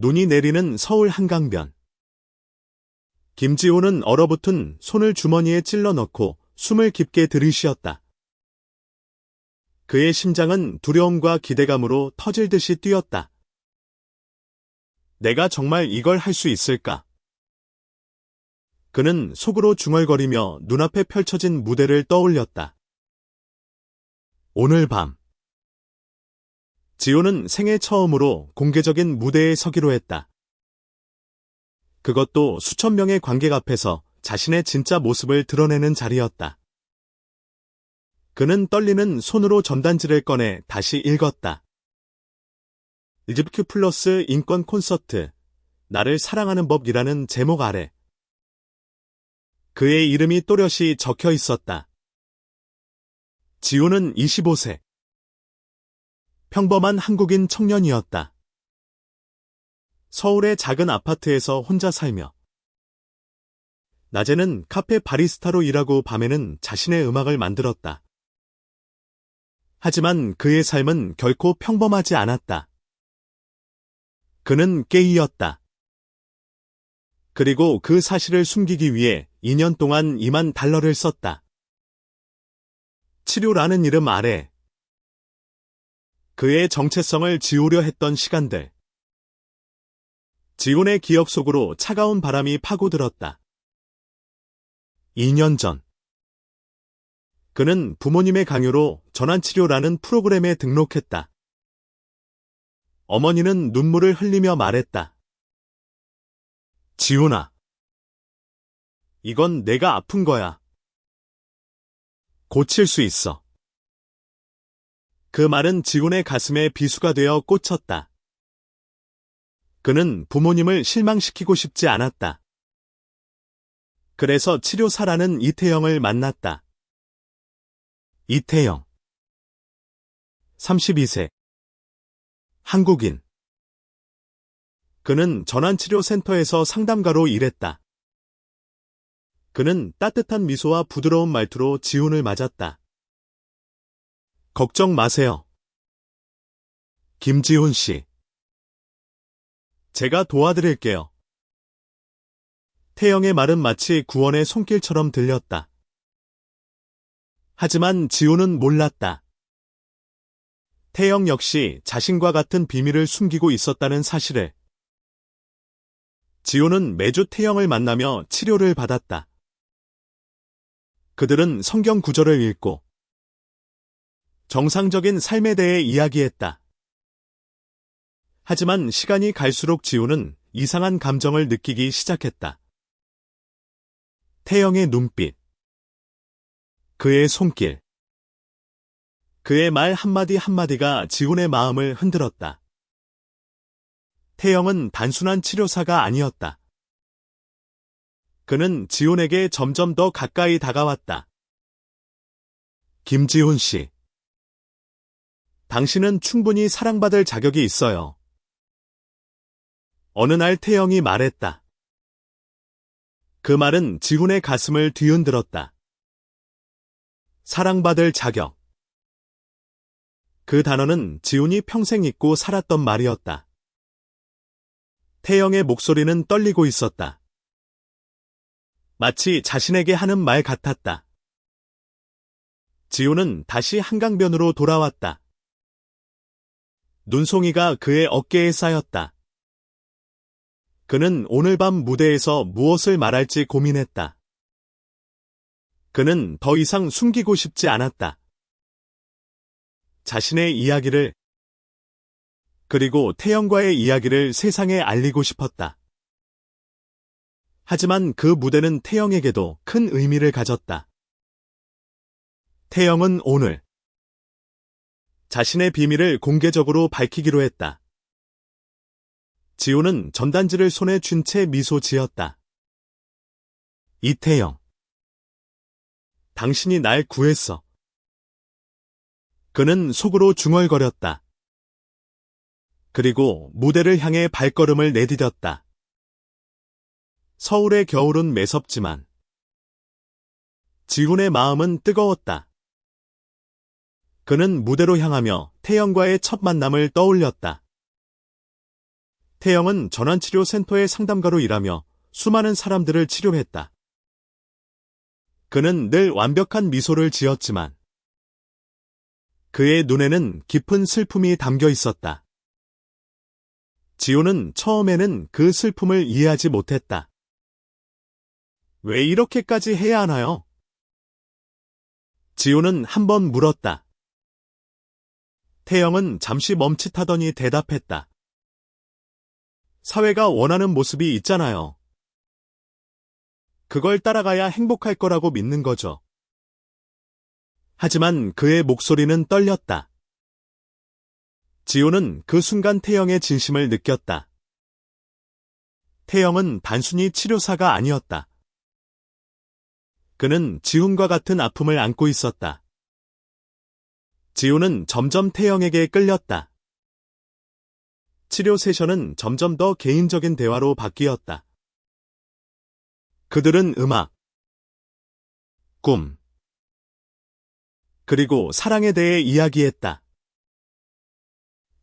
눈이 내리는 서울 한강변. 김지호는 얼어붙은 손을 주머니에 찔러 넣고 숨을 깊게 들이쉬었다. 그의 심장은 두려움과 기대감으로 터질 듯이 뛰었다. 내가 정말 이걸 할 수 있을까? 그는 속으로 중얼거리며 눈앞에 펼쳐진 무대를 떠올렸다. 오늘 밤. 지호는 생애 처음으로 공개적인 무대에 서기로 했다. 그것도 수천 명의 관객 앞에서 자신의 진짜 모습을 드러내는 자리였다. 그는 떨리는 손으로 전단지를 꺼내 다시 읽었다. LGBTQ+ 인권 콘서트, 나를 사랑하는 법이라는 제목 아래 그의 이름이 또렷이 적혀 있었다. 지호는 25세. 평범한 한국인 청년이었다. 서울의 작은 아파트에서 혼자 살며 낮에는 카페 바리스타로 일하고 밤에는 자신의 음악을 만들었다. 하지만 그의 삶은 결코 평범하지 않았다. 그는 게이였다. 그리고 그 사실을 숨기기 위해 2년 동안 $20,000를 썼다. 치료라는 이름 아래 그의 정체성을 지우려 했던 시간들. 지훈의 기억 속으로 차가운 바람이 파고들었다. 2년 전. 그는 부모님의 강요로 전환치료라는 프로그램에 등록했다. 어머니는 눈물을 흘리며 말했다. 지훈아. 이건 내가 아픈 거야. 고칠 수 있어. 그 말은 지훈의 가슴에 비수가 되어 꽂혔다. 그는 부모님을 실망시키고 싶지 않았다. 그래서 치료사라는 이태영을 만났다. 이태영. 32세. 한국인. 그는 전환치료센터에서 상담가로 일했다. 그는 따뜻한 미소와 부드러운 말투로 지훈을 맞았다. 걱정 마세요. 김지훈 씨. 제가 도와드릴게요. 태영의 말은 마치 구원의 손길처럼 들렸다. 하지만 지훈은 몰랐다. 태영 역시 자신과 같은 비밀을 숨기고 있었다는 사실을. 지훈은 매주 태영을 만나며 치료를 받았다. 그들은 성경 구절을 읽고 정상적인 삶에 대해 이야기했다. 하지만 시간이 갈수록 지훈은 이상한 감정을 느끼기 시작했다. 태영의 눈빛, 그의 손길, 그의 말 한마디 한마디가 지훈의 마음을 흔들었다. 태영은 단순한 치료사가 아니었다. 그는 지훈에게 점점 더 가까이 다가왔다. 김지훈 씨. 당신은 충분히 사랑받을 자격이 있어요. 어느 날 태영이 말했다. 그 말은 지훈의 가슴을 뒤흔들었다. 사랑받을 자격. 그 단어는 지훈이 평생 잊고 살았던 말이었다. 태영의 목소리는 떨리고 있었다. 마치 자신에게 하는 말 같았다. 지훈은 다시 한강변으로 돌아왔다. 눈송이가 그의 어깨에 쌓였다. 그는 오늘 밤 무대에서 무엇을 말할지 고민했다. 그는 더 이상 숨기고 싶지 않았다. 자신의 이야기를, 그리고 태영과의 이야기를 세상에 알리고 싶었다. 하지만 그 무대는 태영에게도 큰 의미를 가졌다. 태영은 오늘 자신의 비밀을 공개적으로 밝히기로 했다. 지훈은 전단지를 손에 쥔 채 미소 지었다. 이태영. 당신이 날 구했어. 그는 속으로 중얼거렸다. 그리고 무대를 향해 발걸음을 내디뎠다. 서울의 겨울은 매섭지만 지훈의 마음은 뜨거웠다. 그는 무대로 향하며 태영과의 첫 만남을 떠올렸다. 태영은 전환치료센터의 상담가로 일하며 수많은 사람들을 치료했다. 그는 늘 완벽한 미소를 지었지만 그의 눈에는 깊은 슬픔이 담겨 있었다. 지호는 처음에는 그 슬픔을 이해하지 못했다. 왜 이렇게까지 해야 하나요? 지호는 한 번 물었다. 태영은 잠시 멈칫하더니 대답했다. 사회가 원하는 모습이 있잖아요. 그걸 따라가야 행복할 거라고 믿는 거죠. 하지만 그의 목소리는 떨렸다. 지호는 그 순간 태영의 진심을 느꼈다. 태영은 단순히 치료사가 아니었다. 그는 지훈과 같은 아픔을 안고 있었다. 지훈은 점점 태영에게 끌렸다. 치료 세션은 점점 더 개인적인 대화로 바뀌었다. 그들은 음악, 꿈, 그리고 사랑에 대해 이야기했다.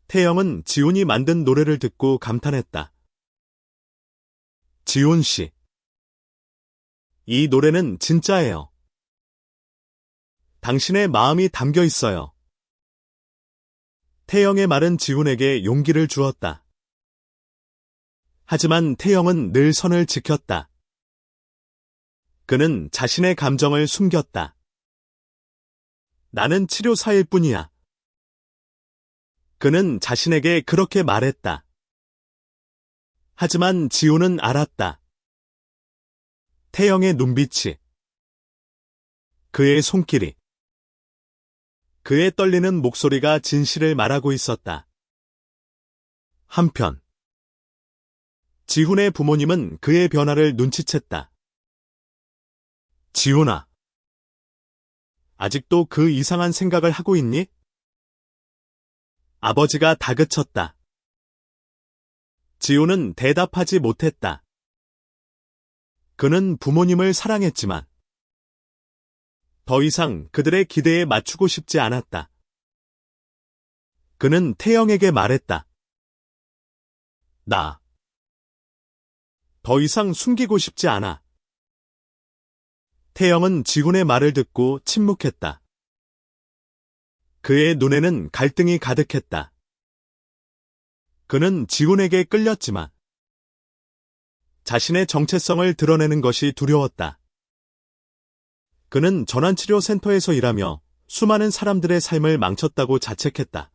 태영은 지훈이 만든 노래를 듣고 감탄했다. 지훈 씨, 이 노래는 진짜예요. 당신의 마음이 담겨 있어요. 태영의 말은 지훈에게 용기를 주었다. 하지만 태영은 늘 선을 지켰다. 그는 자신의 감정을 숨겼다. 나는 치료사일 뿐이야. 그는 자신에게 그렇게 말했다. 하지만 지호는 알았다. 태영의 눈빛이, 그의 손길이, 그의 떨리는 목소리가 진실을 말하고 있었다. 한편, 지훈의 부모님은 그의 변화를 눈치챘다. 지훈아, 아직도 그 이상한 생각을 하고 있니? 아버지가 다그쳤다. 지훈은 대답하지 못했다. 그는 부모님을 사랑했지만 더 이상 그들의 기대에 맞추고 싶지 않았다. 그는 태영에게 말했다. 나 더 이상 숨기고 싶지 않아. 태영은 지훈의 말을 듣고 침묵했다. 그의 눈에는 갈등이 가득했다. 그는 지훈에게 끌렸지만 자신의 정체성을 드러내는 것이 두려웠다. 그는 전환치료센터에서 일하며 수많은 사람들의 삶을 망쳤다고 자책했다.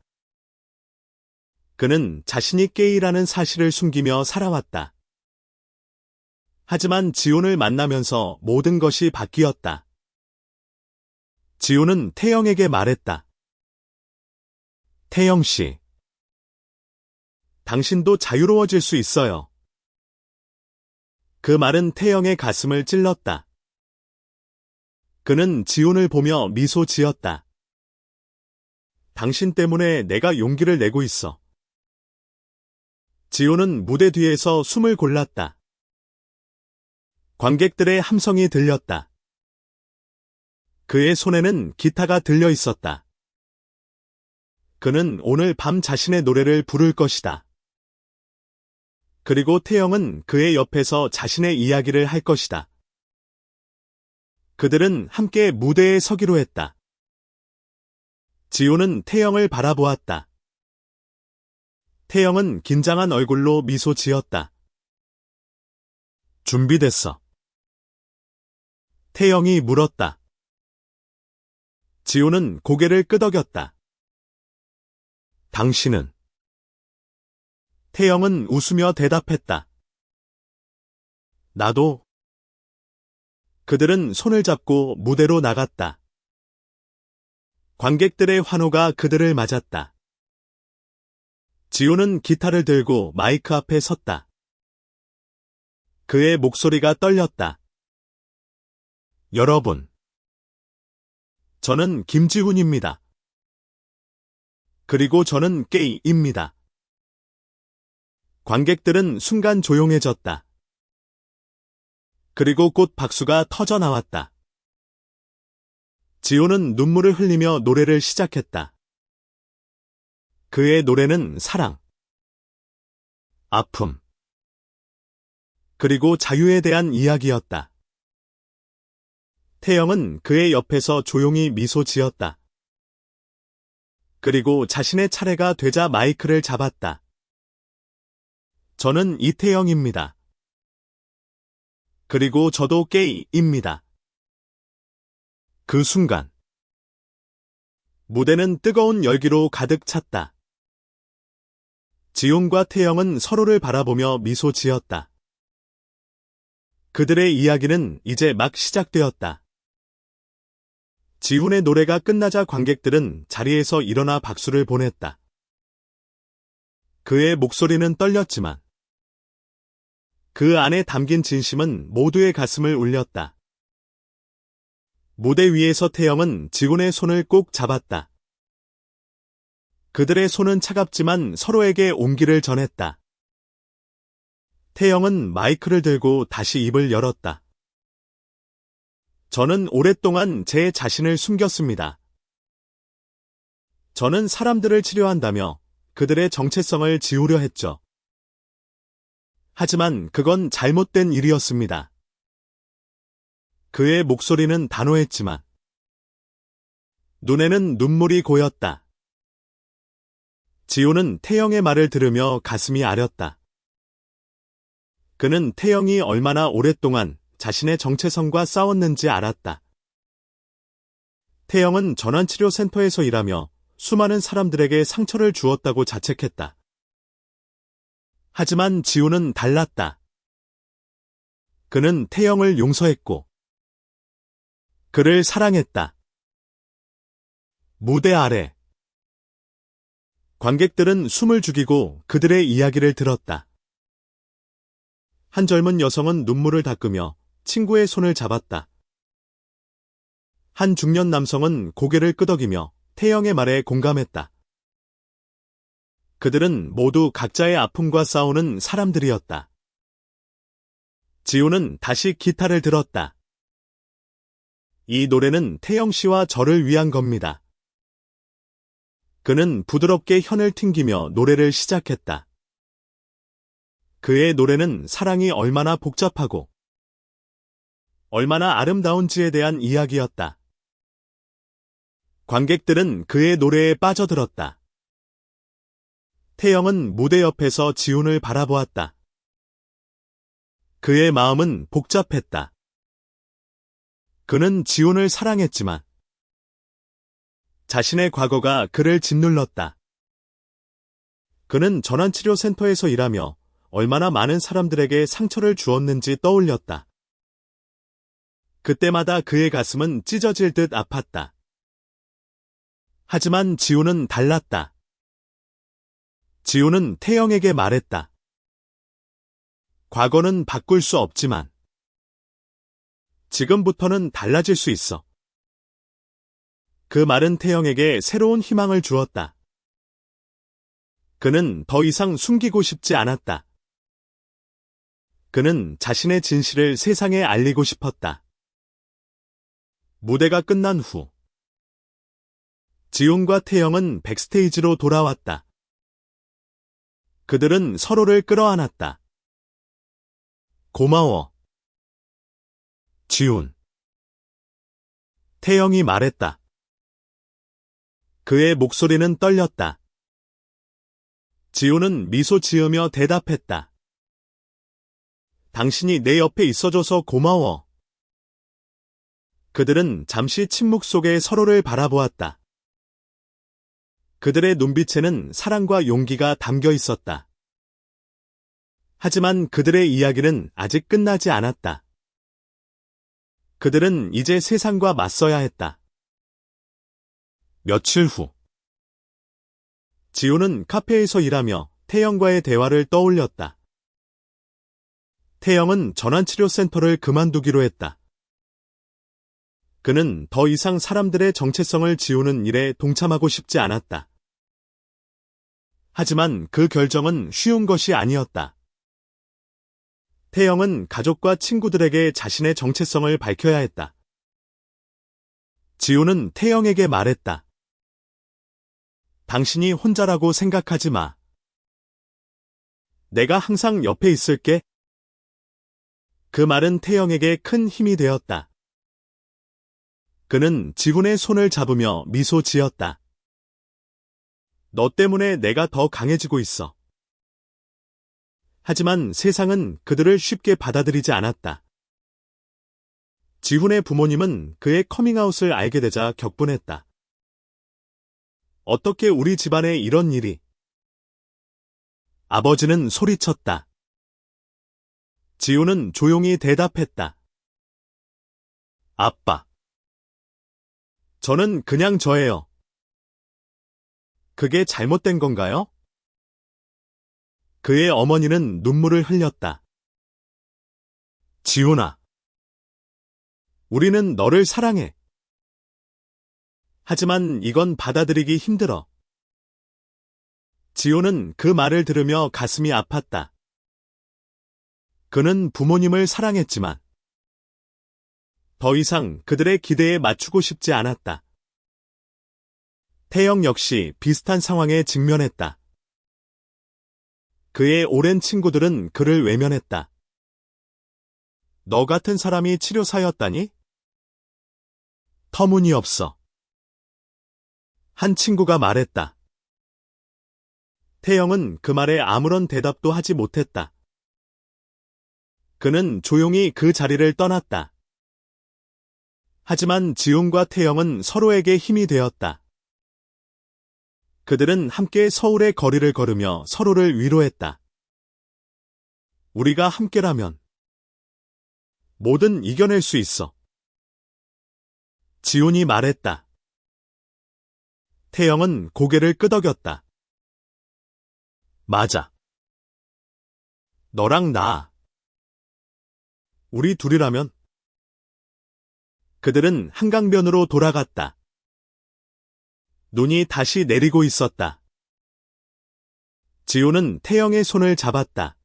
그는 자신이 게이라는 사실을 숨기며 살아왔다. 하지만 지훈을 만나면서 모든 것이 바뀌었다. 지훈은 태영에게 말했다. 태영 씨, 당신도 자유로워질 수 있어요. 그 말은 태영의 가슴을 찔렀다. 그는 지훈을 보며 미소 지었다. 당신 때문에 내가 용기를 내고 있어. 지훈은 무대 뒤에서 숨을 골랐다. 관객들의 함성이 들렸다. 그의 손에는 기타가 들려 있었다. 그는 오늘 밤 자신의 노래를 부를 것이다. 그리고 태영은 그의 옆에서 자신의 이야기를 할 것이다. 그들은 함께 무대에 서기로 했다. 지훈은 태영을 바라보았다. 태영은 긴장한 얼굴로 미소 지었다. 준비됐어. 태영이 물었다. 지훈은 고개를 끄덕였다. 당신은? 태영은 웃으며 대답했다. 나도. 그들은 손을 잡고 무대로 나갔다. 관객들의 환호가 그들을 맞았다. 지훈은 기타를 들고 마이크 앞에 섰다. 그의 목소리가 떨렸다. 여러분, 저는 김지훈입니다. 그리고 저는 게이입니다. 관객들은 순간 조용해졌다. 그리고 곧 박수가 터져 나왔다. 지훈은 눈물을 흘리며 노래를 시작했다. 그의 노래는 사랑, 아픔, 그리고 자유에 대한 이야기였다. 태영은 그의 옆에서 조용히 미소 지었다. 그리고 자신의 차례가 되자 마이크를 잡았다. 저는 이태영입니다. 그리고 저도 게이입니다. 그 순간 무대는 뜨거운 열기로 가득 찼다. 지훈과 태영은 서로를 바라보며 미소 지었다. 그들의 이야기는 이제 막 시작되었다. 지훈의 노래가 끝나자 관객들은 자리에서 일어나 박수를 보냈다. 그의 목소리는 떨렸지만 그 안에 담긴 진심은 모두의 가슴을 울렸다. 무대 위에서 태영은 지훈의 손을 꼭 잡았다. 그들의 손은 차갑지만 서로에게 온기를 전했다. 태영은 마이크를 들고 다시 입을 열었다. 저는 오랫동안 제 자신을 숨겼습니다. 저는 사람들을 치료한다며 그들의 정체성을 지우려 했죠. 하지만 그건 잘못된 일이었습니다. 그의 목소리는 단호했지만 눈에는 눈물이 고였다. 지호는 태영의 말을 들으며 가슴이 아렸다. 그는 태영이 얼마나 오랫동안 자신의 정체성과 싸웠는지 알았다. 태영은 전환치료센터에서 일하며 수많은 사람들에게 상처를 주었다고 자책했다. 하지만 지훈은 달랐다. 그는 태영을 용서했고 그를 사랑했다. 무대 아래 관객들은 숨을 죽이고 그들의 이야기를 들었다. 한 젊은 여성은 눈물을 닦으며 친구의 손을 잡았다. 한 중년 남성은 고개를 끄덕이며 태영의 말에 공감했다. 그들은 모두 각자의 아픔과 싸우는 사람들이었다. 지훈은 다시 기타를 들었다. 이 노래는 태영 씨와 저를 위한 겁니다. 그는 부드럽게 현을 튕기며 노래를 시작했다. 그의 노래는 사랑이 얼마나 복잡하고 얼마나 아름다운지에 대한 이야기였다. 관객들은 그의 노래에 빠져들었다. 태영은 무대 옆에서 지훈을 바라보았다. 그의 마음은 복잡했다. 그는 지훈을 사랑했지만 자신의 과거가 그를 짓눌렀다. 그는 전환치료센터에서 일하며 얼마나 많은 사람들에게 상처를 주었는지 떠올렸다. 그때마다 그의 가슴은 찢어질 듯 아팠다. 하지만 지훈은 달랐다. 지훈은 태영에게 말했다. 과거는 바꿀 수 없지만 지금부터는 달라질 수 있어. 그 말은 태영에게 새로운 희망을 주었다. 그는 더 이상 숨기고 싶지 않았다. 그는 자신의 진실을 세상에 알리고 싶었다. 무대가 끝난 후 지훈과 태영은 백스테이지로 돌아왔다. 그들은 서로를 끌어안았다. 고마워. 지훈. 태영이 말했다. 그의 목소리는 떨렸다. 지훈은 미소 지으며 대답했다. 당신이 내 옆에 있어줘서 고마워. 그들은 잠시 침묵 속에 서로를 바라보았다. 그들의 눈빛에는 사랑과 용기가 담겨 있었다. 하지만 그들의 이야기는 아직 끝나지 않았다. 그들은 이제 세상과 맞서야 했다. 며칠 후 지훈은 카페에서 일하며 태영과의 대화를 떠올렸다. 태영은 전환치료센터를 그만두기로 했다. 그는 더 이상 사람들의 정체성을 지우는 일에 동참하고 싶지 않았다. 하지만 그 결정은 쉬운 것이 아니었다. 태영은 가족과 친구들에게 자신의 정체성을 밝혀야 했다. 지훈은 태영에게 말했다. 당신이 혼자라고 생각하지 마. 내가 항상 옆에 있을게. 그 말은 태영에게 큰 힘이 되었다. 그는 지훈의 손을 잡으며 미소 지었다. 너 때문에 내가 더 강해지고 있어. 하지만 세상은 그들을 쉽게 받아들이지 않았다. 지훈의 부모님은 그의 커밍아웃을 알게 되자 격분했다. 어떻게 우리 집안에 이런 일이? 아버지는 소리쳤다. 지훈은 조용히 대답했다. 아빠. 저는 그냥 저예요. 그게 잘못된 건가요? 그의 어머니는 눈물을 흘렸다. 지훈아. 우리는 너를 사랑해. 하지만 이건 받아들이기 힘들어. 지훈은 그 말을 들으며 가슴이 아팠다. 그는 부모님을 사랑했지만 더 이상 그들의 기대에 맞추고 싶지 않았다. 태영 역시 비슷한 상황에 직면했다. 그의 오랜 친구들은 그를 외면했다. 너 같은 사람이 치료사였다니? 터무니없어. 한 친구가 말했다. 태영은 그 말에 아무런 대답도 하지 못했다. 그는 조용히 그 자리를 떠났다. 하지만 지훈과 태영은 서로에게 힘이 되었다. 그들은 함께 서울의 거리를 걸으며 서로를 위로했다. 우리가 함께라면 뭐든 이겨낼 수 있어. 지훈이 말했다. 태영은 고개를 끄덕였다. 맞아. 너랑 나. 우리 둘이라면. 그들은 한강변으로 돌아갔다. 눈이 다시 내리고 있었다. 지훈은 태영의 손을 잡았다.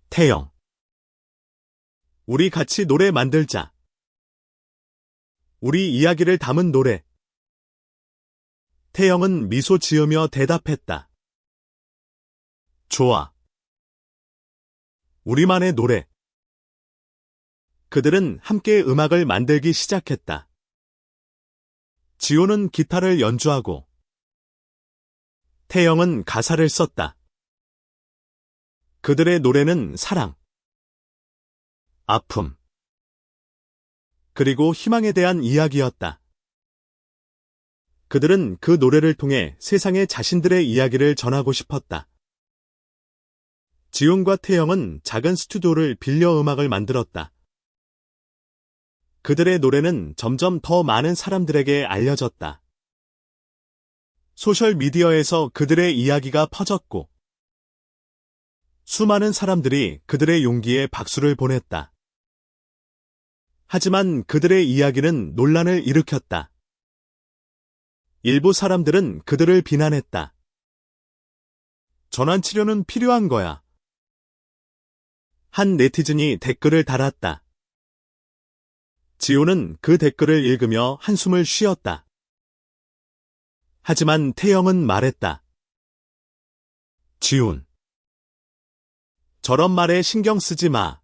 태영. 우리 같이 노래 만들자. 우리 이야기를 담은 노래. 태영은 미소 지으며 대답했다. 좋아. 우리만의 노래. 그들은 함께 음악을 만들기 시작했다. 지훈은 기타를 연주하고 태영은 가사를 썼다. 그들의 노래는 사랑, 아픔, 그리고 희망에 대한 이야기였다. 그들은 그 노래를 통해 세상에 자신들의 이야기를 전하고 싶었다. 지훈과 태영은 작은 스튜디오를 빌려 음악을 만들었다. 그들의 노래는 점점 더 많은 사람들에게 알려졌다. 소셜미디어에서 그들의 이야기가 퍼졌고 수많은 사람들이 그들의 용기에 박수를 보냈다. 하지만 그들의 이야기는 논란을 일으켰다. 일부 사람들은 그들을 비난했다. 전환치료는 필요한 거야. 한 네티즌이 댓글을 달았다. 지훈은 그 댓글을 읽으며 한숨을 쉬었다. 하지만 태영은 말했다. 지훈. 저런 말에 신경 쓰지 마.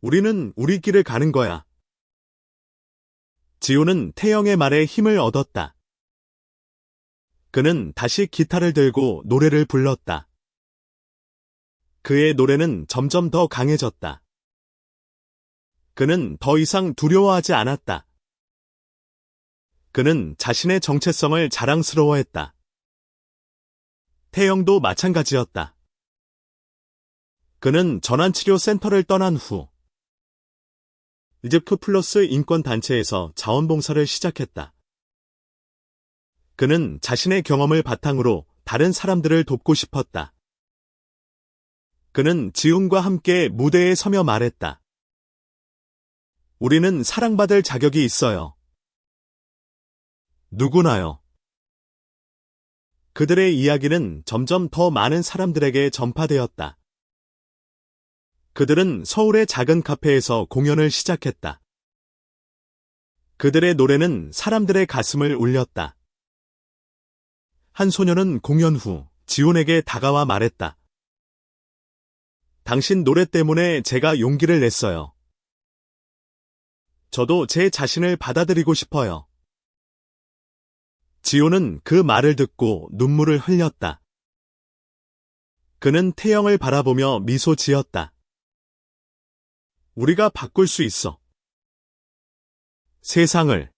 우리는 우리 길을 가는 거야. 지훈은 태영의 말에 힘을 얻었다. 그는 다시 기타를 들고 노래를 불렀다. 그의 노래는 점점 더 강해졌다. 그는 더 이상 두려워하지 않았다. 그는 자신의 정체성을 자랑스러워했다. 태영도 마찬가지였다. 그는 전환치료 센터를 떠난 후 이집트 플러스 인권단체에서 자원봉사를 시작했다. 그는 자신의 경험을 바탕으로 다른 사람들을 돕고 싶었다. 그는 지훈과 함께 무대에 서며 말했다. 우리는 사랑받을 자격이 있어요. 누구나요. 그들의 이야기는 점점 더 많은 사람들에게 전파되었다. 그들은 서울의 작은 카페에서 공연을 시작했다. 그들의 노래는 사람들의 가슴을 울렸다. 한 소녀는 공연 후 지훈에게 다가와 말했다. 당신 노래 때문에 제가 용기를 냈어요. 저도 제 자신을 받아들이고 싶어요. 지훈은 그 말을 듣고 눈물을 흘렸다. 그는 태영을 바라보며 미소 지었다. 우리가 바꿀 수 있어. 세상을.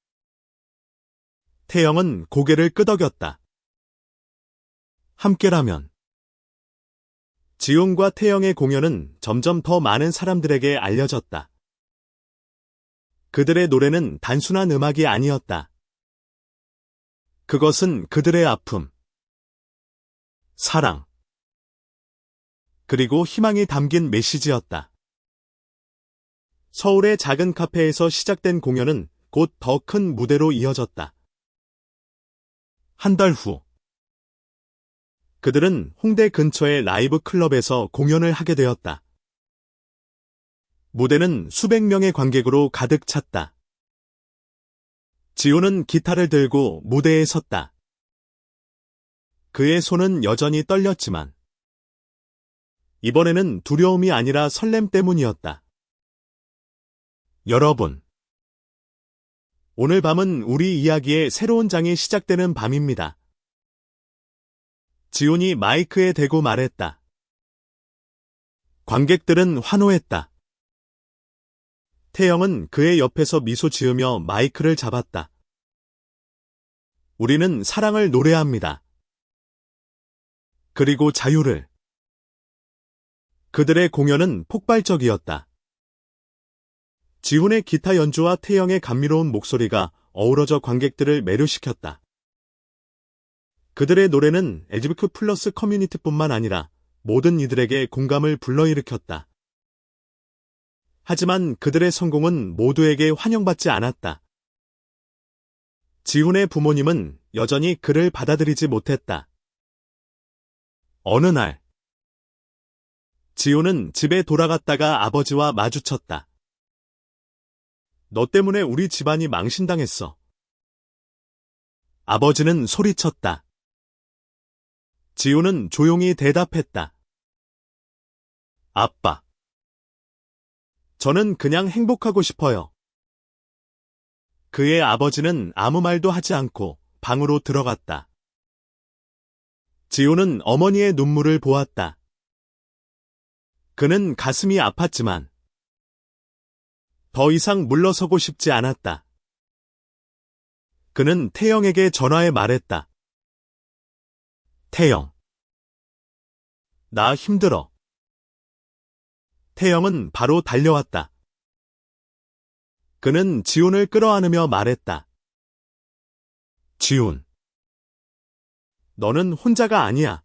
태영은 고개를 끄덕였다. 함께라면. 지훈과 태영의 공연은 점점 더 많은 사람들에게 알려졌다. 그들의 노래는 단순한 음악이 아니었다. 그것은 그들의 아픔, 사랑, 그리고 희망이 담긴 메시지였다. 서울의 작은 카페에서 시작된 공연은 곧 더 큰 무대로 이어졌다. 한 달 후, 그들은 홍대 근처의 라이브 클럽에서 공연을 하게 되었다. 무대는 수백 명의 관객으로 가득 찼다. 지훈은 기타를 들고 무대에 섰다. 그의 손은 여전히 떨렸지만 이번에는 두려움이 아니라 설렘 때문이었다. 여러분, 오늘 밤은 우리 이야기의 새로운 장이 시작되는 밤입니다. 지훈이 마이크에 대고 말했다. 관객들은 환호했다. 태영은 그의 옆에서 미소 지으며 마이크를 잡았다. 우리는 사랑을 노래합니다. 그리고 자유를. 그들의 공연은 폭발적이었다. 지훈의 기타 연주와 태영의 감미로운 목소리가 어우러져 관객들을 매료시켰다. 그들의 노래는 LGBTQ+ 커뮤니티뿐만 아니라 모든 이들에게 공감을 불러일으켰다. 하지만 그들의 성공은 모두에게 환영받지 않았다. 지훈의 부모님은 여전히 그를 받아들이지 못했다. 어느 날, 지훈은 집에 돌아갔다가 아버지와 마주쳤다. 너 때문에 우리 집안이 망신당했어. 아버지는 소리쳤다. 지훈은 조용히 대답했다. 아빠. 저는 그냥 행복하고 싶어요. 그의 아버지는 아무 말도 하지 않고 방으로 들어갔다. 지훈은 어머니의 눈물을 보았다. 그는 가슴이 아팠지만 더 이상 물러서고 싶지 않았다. 그는 태영에게 전화해 말했다. 태영. 나 힘들어. 태영은 바로 달려왔다. 그는 지훈을 끌어안으며 말했다. 지훈. 너는 혼자가 아니야.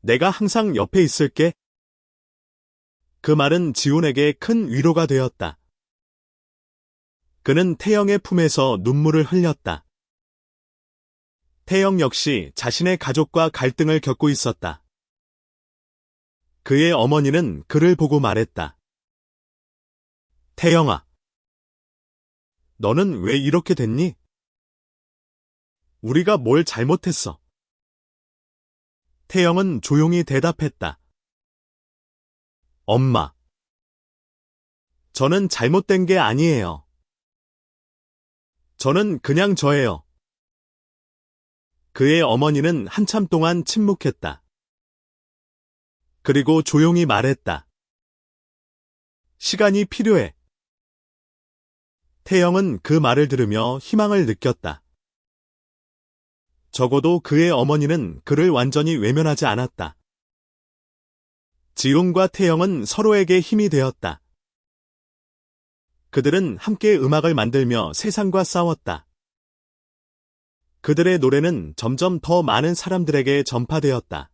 내가 항상 옆에 있을게. 그 말은 지훈에게 큰 위로가 되었다. 그는 태영의 품에서 눈물을 흘렸다. 태영 역시 자신의 가족과 갈등을 겪고 있었다. 그의 어머니는 그를 보고 말했다. 태영아, 너는 왜 이렇게 됐니? 우리가 뭘 잘못했어? 태영은 조용히 대답했다. 엄마, 저는 잘못된 게 아니에요. 저는 그냥 저예요. 그의 어머니는 한참 동안 침묵했다. 그리고 조용히 말했다. 시간이 필요해. 태영은 그 말을 들으며 희망을 느꼈다. 적어도 그의 어머니는 그를 완전히 외면하지 않았다. 지훈과 태영은 서로에게 힘이 되었다. 그들은 함께 음악을 만들며 세상과 싸웠다. 그들의 노래는 점점 더 많은 사람들에게 전파되었다.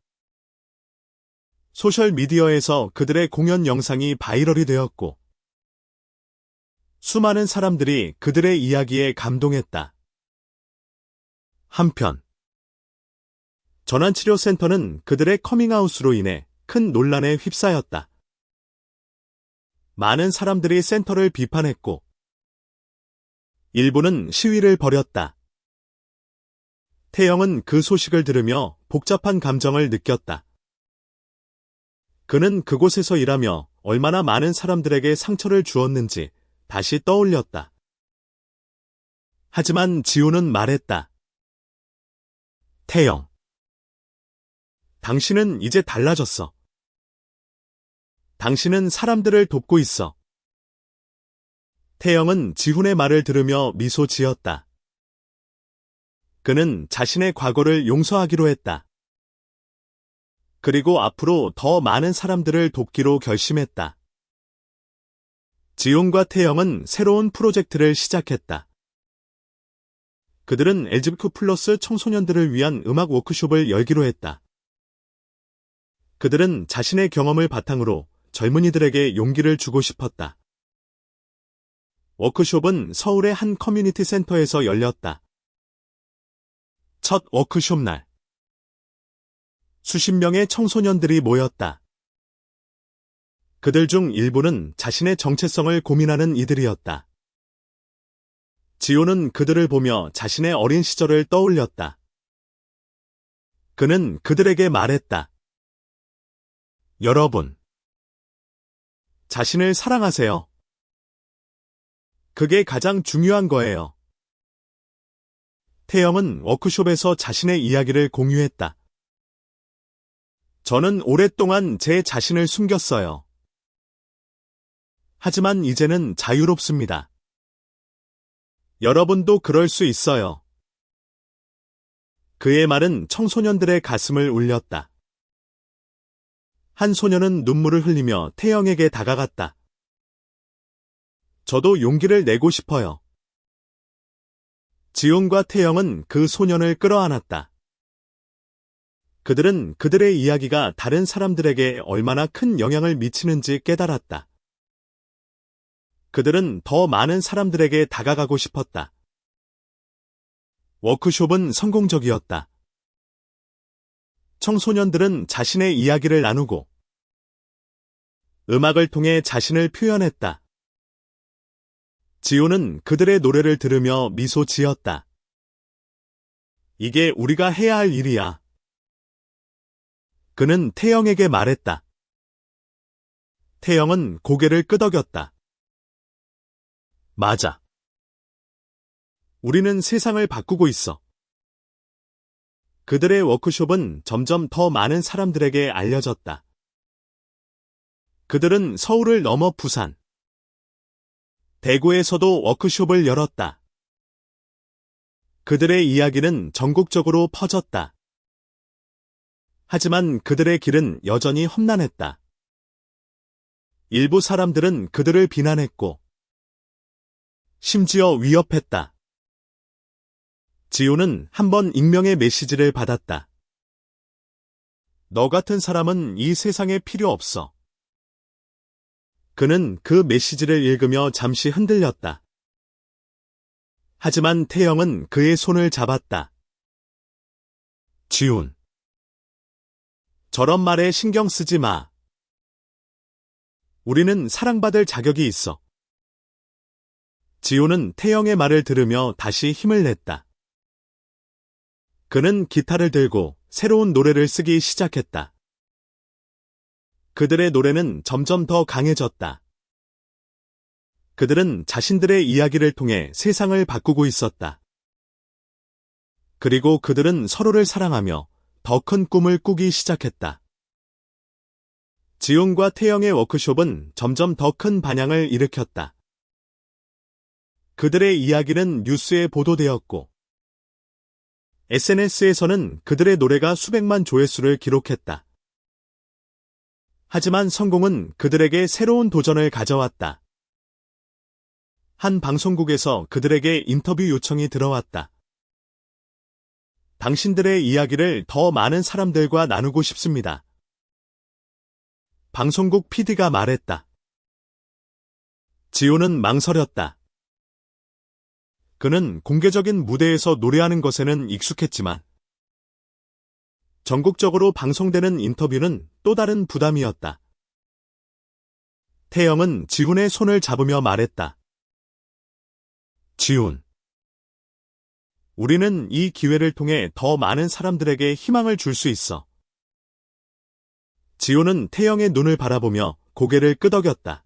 소셜미디어에서 그들의 공연 영상이 바이럴이 되었고, 수많은 사람들이 그들의 이야기에 감동했다. 한편, 전환치료센터는 그들의 커밍아웃으로 인해 큰 논란에 휩싸였다. 많은 사람들이 센터를 비판했고, 일부는 시위를 벌였다. 태영은 그 소식을 들으며 복잡한 감정을 느꼈다. 그는 그곳에서 일하며 얼마나 많은 사람들에게 상처를 주었는지 다시 떠올렸다. 하지만 지우는 말했다. 태영, 당신은 이제 달라졌어. 당신은 사람들을 돕고 있어. 태영은 지훈의 말을 들으며 미소 지었다. 그는 자신의 과거를 용서하기로 했다. 그리고 앞으로 더 많은 사람들을 돕기로 결심했다. 지훈과 태영은 새로운 프로젝트를 시작했다. 그들은 LGBTQ 플러스 청소년들을 위한 음악 워크숍을 열기로 했다. 그들은 자신의 경험을 바탕으로 젊은이들에게 용기를 주고 싶었다. 워크숍은 서울의 한 커뮤니티 센터에서 열렸다. 첫 워크숍 날. 수십 명의 청소년들이 모였다. 그들 중 일부는 자신의 정체성을 고민하는 이들이었다. 지호는 그들을 보며 자신의 어린 시절을 떠올렸다. 그는 그들에게 말했다. 여러분, 자신을 사랑하세요. 그게 가장 중요한 거예요. 태영은 워크숍에서 자신의 이야기를 공유했다. 저는 오랫동안 제 자신을 숨겼어요. 하지만 이제는 자유롭습니다. 여러분도 그럴 수 있어요. 그의 말은 청소년들의 가슴을 울렸다. 한 소년은 눈물을 흘리며 태영에게 다가갔다. 저도 용기를 내고 싶어요. 지훈과 태영은 그 소년을 끌어안았다. 그들은 그들의 이야기가 다른 사람들에게 얼마나 큰 영향을 미치는지 깨달았다. 그들은 더 많은 사람들에게 다가가고 싶었다. 워크숍은 성공적이었다. 청소년들은 자신의 이야기를 나누고 음악을 통해 자신을 표현했다. 지호는 그들의 노래를 들으며 미소 지었다. 이게 우리가 해야 할 일이야. 그는 태영에게 말했다. 태영은 고개를 끄덕였다. 맞아. 우리는 세상을 바꾸고 있어. 그들의 워크숍은 점점 더 많은 사람들에게 알려졌다. 그들은 서울을 넘어 부산, 대구에서도 워크숍을 열었다. 그들의 이야기는 전국적으로 퍼졌다. 하지만 그들의 길은 여전히 험난했다. 일부 사람들은 그들을 비난했고, 심지어 위협했다. 지호는 한 번 익명의 메시지를 받았다. 너 같은 사람은 이 세상에 필요 없어. 그는 그 메시지를 읽으며 잠시 흔들렸다. 하지만 태영은 그의 손을 잡았다. 지훈, 저런 말에 신경 쓰지 마. 우리는 사랑받을 자격이 있어. 지호는 태영의 말을 들으며 다시 힘을 냈다. 그는 기타를 들고 새로운 노래를 쓰기 시작했다. 그들의 노래는 점점 더 강해졌다. 그들은 자신들의 이야기를 통해 세상을 바꾸고 있었다. 그리고 그들은 서로를 사랑하며 더 큰 꿈을 꾸기 시작했다. 지훈과 태영의 워크숍은 점점 더 큰 반향을 일으켰다. 그들의 이야기는 뉴스에 보도되었고, SNS에서는 그들의 노래가 수백만 조회수를 기록했다. 하지만 성공은 그들에게 새로운 도전을 가져왔다. 한 방송국에서 그들에게 인터뷰 요청이 들어왔다. 당신들의 이야기를 더 많은 사람들과 나누고 싶습니다. 방송국 PD가 말했다. 지호는 망설였다. 그는 공개적인 무대에서 노래하는 것에는 익숙했지만 전국적으로 방송되는 인터뷰는 또 다른 부담이었다. 태영은 지훈의 손을 잡으며 말했다. 지훈, 우리는 이 기회를 통해 더 많은 사람들에게 희망을 줄 수 있어. 지호는 태영의 눈을 바라보며 고개를 끄덕였다.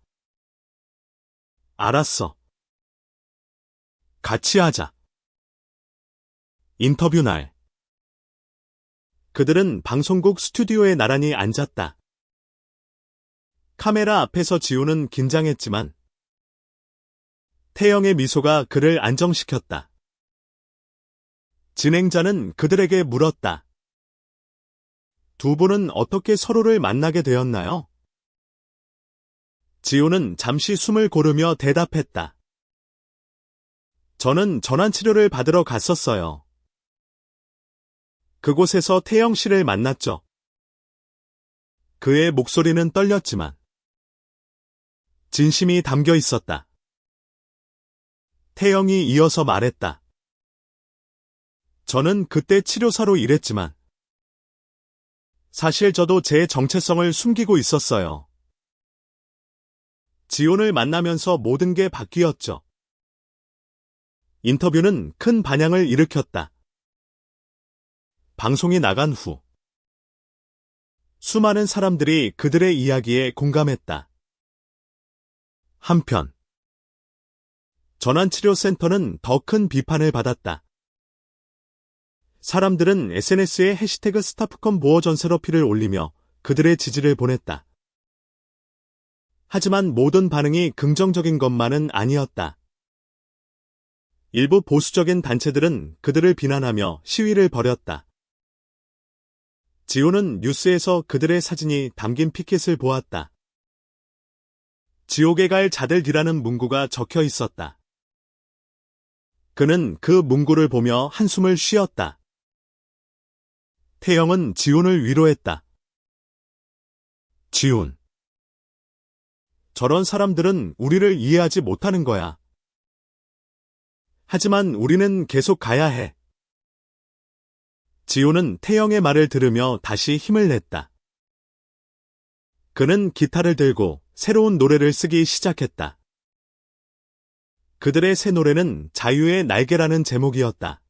알았어. 같이 하자. 인터뷰 날. 그들은 방송국 스튜디오에 나란히 앉았다. 카메라 앞에서 지호는 긴장했지만 태영의 미소가 그를 안정시켰다. 진행자는 그들에게 물었다. 두 분은 어떻게 서로를 만나게 되었나요? 지호는 잠시 숨을 고르며 대답했다. 저는 전환치료를 받으러 갔었어요. 그곳에서 태영 씨를 만났죠. 그의 목소리는 떨렸지만 진심이 담겨 있었다. 태영이 이어서 말했다. 저는 그때 치료사로 일했지만 사실 저도 제 정체성을 숨기고 있었어요. 지온을 만나면서 모든 게 바뀌었죠. 인터뷰는 큰 반향을 일으켰다. 방송이 나간 후 수많은 사람들이 그들의 이야기에 공감했다. 한편 전환치료센터는 더 큰 비판을 받았다. 사람들은 SNS에 해시태그 스타프컴 보호 전세러피를 올리며 그들의 지지를 보냈다. 하지만 모든 반응이 긍정적인 것만은 아니었다. 일부 보수적인 단체들은 그들을 비난하며 시위를 벌였다. 지호는 뉴스에서 그들의 사진이 담긴 피켓을 보았다. 지옥에 갈 자들이라는 문구가 적혀 있었다. 그는 그 문구를 보며 한숨을 쉬었다. 태영은 지훈을 위로했다. 지훈. 저런 사람들은 우리를 이해하지 못하는 거야. 하지만 우리는 계속 가야 해. 지훈은 태영의 말을 들으며 다시 힘을 냈다. 그는 기타를 들고 새로운 노래를 쓰기 시작했다. 그들의 새 노래는 자유의 날개라는 제목이었다.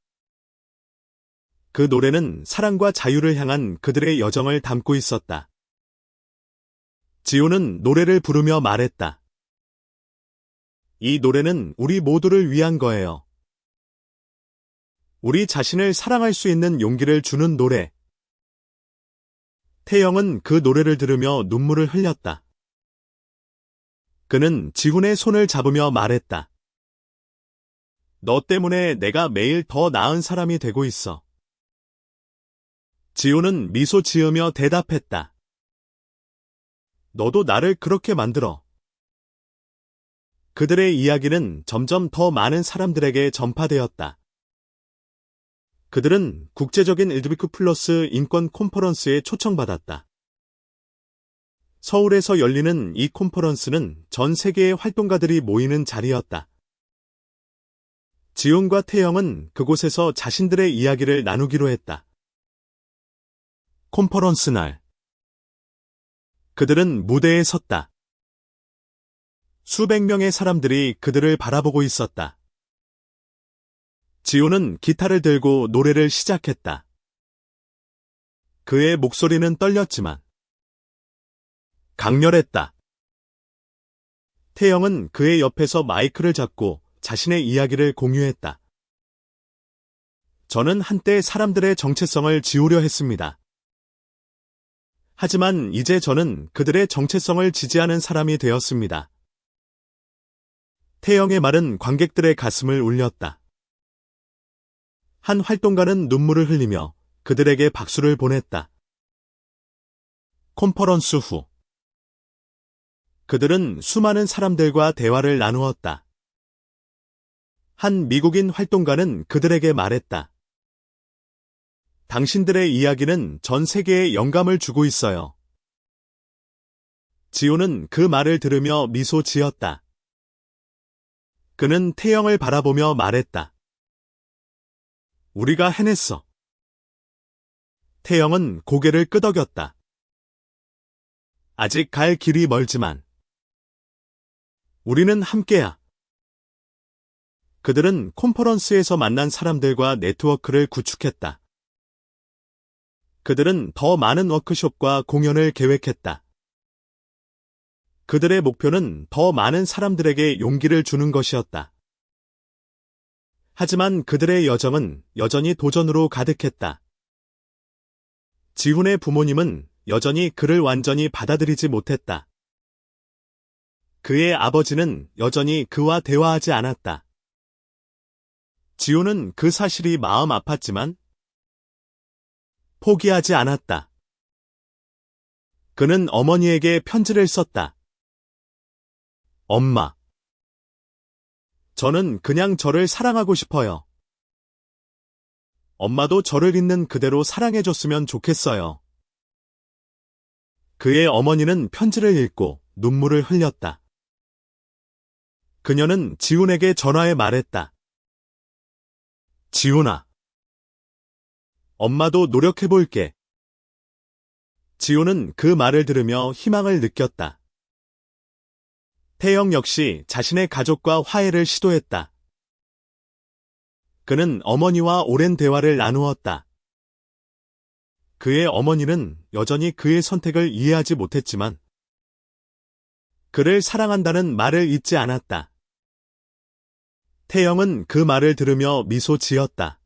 그 노래는 사랑과 자유를 향한 그들의 여정을 담고 있었다. 지호는 노래를 부르며 말했다. 이 노래는 우리 모두를 위한 거예요. 우리 자신을 사랑할 수 있는 용기를 주는 노래. 태영은 그 노래를 들으며 눈물을 흘렸다. 그는 지훈의 손을 잡으며 말했다. 너 때문에 내가 매일 더 나은 사람이 되고 있어. 지훈은 미소 지으며 대답했다. 너도 나를 그렇게 만들어. 그들의 이야기는 점점 더 많은 사람들에게 전파되었다. 그들은 국제적인 LGBTQ+ 인권 콘퍼런스에 초청받았다. 서울에서 열리는 이 콘퍼런스는 전 세계의 활동가들이 모이는 자리였다. 지훈과 태영은 그곳에서 자신들의 이야기를 나누기로 했다. 콘퍼런스 날. 그들은 무대에 섰다. 수백 명의 사람들이 그들을 바라보고 있었다. 지훈은 기타를 들고 노래를 시작했다. 그의 목소리는 떨렸지만 강렬했다. 태영은 그의 옆에서 마이크를 잡고 자신의 이야기를 공유했다. 저는 한때 사람들의 정체성을 지우려 했습니다. 하지만 이제 저는 그들의 정체성을 지지하는 사람이 되었습니다. 태영의 말은 관객들의 가슴을 울렸다. 한 활동가는 눈물을 흘리며 그들에게 박수를 보냈다. 콘퍼런스 후 그들은 수많은 사람들과 대화를 나누었다. 한 미국인 활동가는 그들에게 말했다. 당신들의 이야기는 전 세계에 영감을 주고 있어요. 지호는 그 말을 들으며 미소 지었다. 그는 태영을 바라보며 말했다. 우리가 해냈어. 태영은 고개를 끄덕였다. 아직 갈 길이 멀지만 우리는 함께야. 그들은 콘퍼런스에서 만난 사람들과 네트워크를 구축했다. 그들은 더 많은 워크숍과 공연을 계획했다. 그들의 목표는 더 많은 사람들에게 용기를 주는 것이었다. 하지만 그들의 여정은 여전히 도전으로 가득했다. 지훈의 부모님은 여전히 그를 완전히 받아들이지 못했다. 그의 아버지는 여전히 그와 대화하지 않았다. 지훈은 그 사실이 마음 아팠지만 포기하지 않았다. 그는 어머니에게 편지를 썼다. 엄마. 저는 그냥 저를 사랑하고 싶어요. 엄마도 저를 있는 그대로 사랑해줬으면 좋겠어요. 그의 어머니는 편지를 읽고 눈물을 흘렸다. 그녀는 지훈에게 전화해 말했다. 지훈아. 엄마도 노력해볼게. 지훈은 그 말을 들으며 희망을 느꼈다. 태영 역시 자신의 가족과 화해를 시도했다. 그는 어머니와 오랜 대화를 나누었다. 그의 어머니는 여전히 그의 선택을 이해하지 못했지만 그를 사랑한다는 말을 잊지 않았다. 태영은 그 말을 들으며 미소 지었다.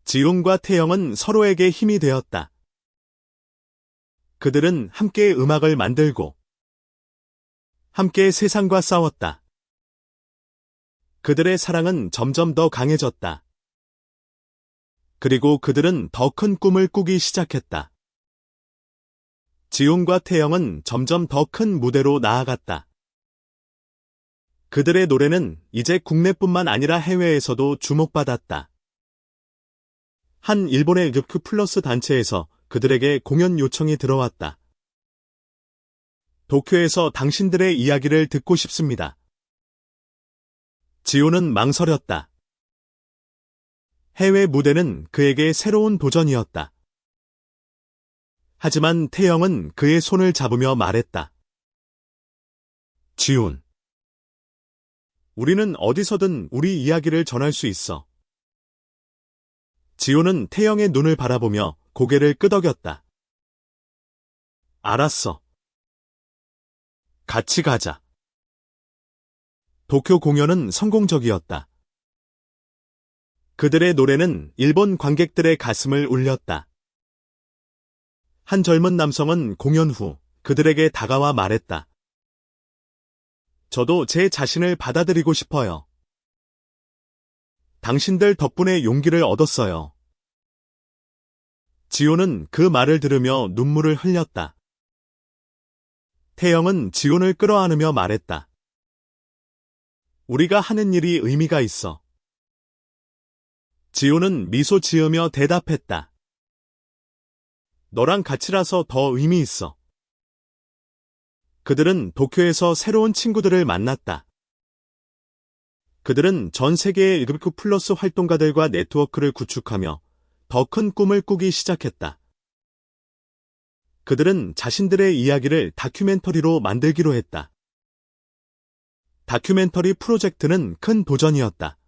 지훈과 태영은 서로에게 힘이 되었다. 그들은 함께 음악을 만들고 함께 세상과 싸웠다. 그들의 사랑은 점점 더 강해졌다. 그리고 그들은 더 큰 꿈을 꾸기 시작했다. 지훈과 태영은 점점 더 큰 무대로 나아갔다. 그들의 노래는 이제 국내뿐만 아니라 해외에서도 주목받았다. 한 일본의 르크 플러스 단체에서 그들에게 공연 요청이 들어왔다. 도쿄에서 당신들의 이야기를 듣고 싶습니다. 지훈은 망설였다. 해외 무대는 그에게 새로운 도전이었다. 하지만 태영은 그의 손을 잡으며 말했다. 지훈. 우리는 어디서든 우리 이야기를 전할 수 있어. 지훈은 태영의 눈을 바라보며 고개를 끄덕였다. 알았어. 같이 가자. 도쿄 공연은 성공적이었다. 그들의 노래는 일본 관객들의 가슴을 울렸다. 한 젊은 남성은 공연 후 그들에게 다가와 말했다. 저도 제 자신을 받아들이고 싶어요. 당신들 덕분에 용기를 얻었어요. 지훈은 그 말을 들으며 눈물을 흘렸다. 태영은 지훈을 끌어안으며 말했다. 우리가 하는 일이 의미가 있어. 지훈은 미소 지으며 대답했다. 너랑 같이라서 더 의미 있어. 그들은 도쿄에서 새로운 친구들을 만났다. 그들은 전 세계의 르크 플러스 활동가들과 네트워크를 구축하며 더 큰 꿈을 꾸기 시작했다. 그들은 자신들의 이야기를 다큐멘터리로 만들기로 했다. 다큐멘터리 프로젝트는 큰 도전이었다.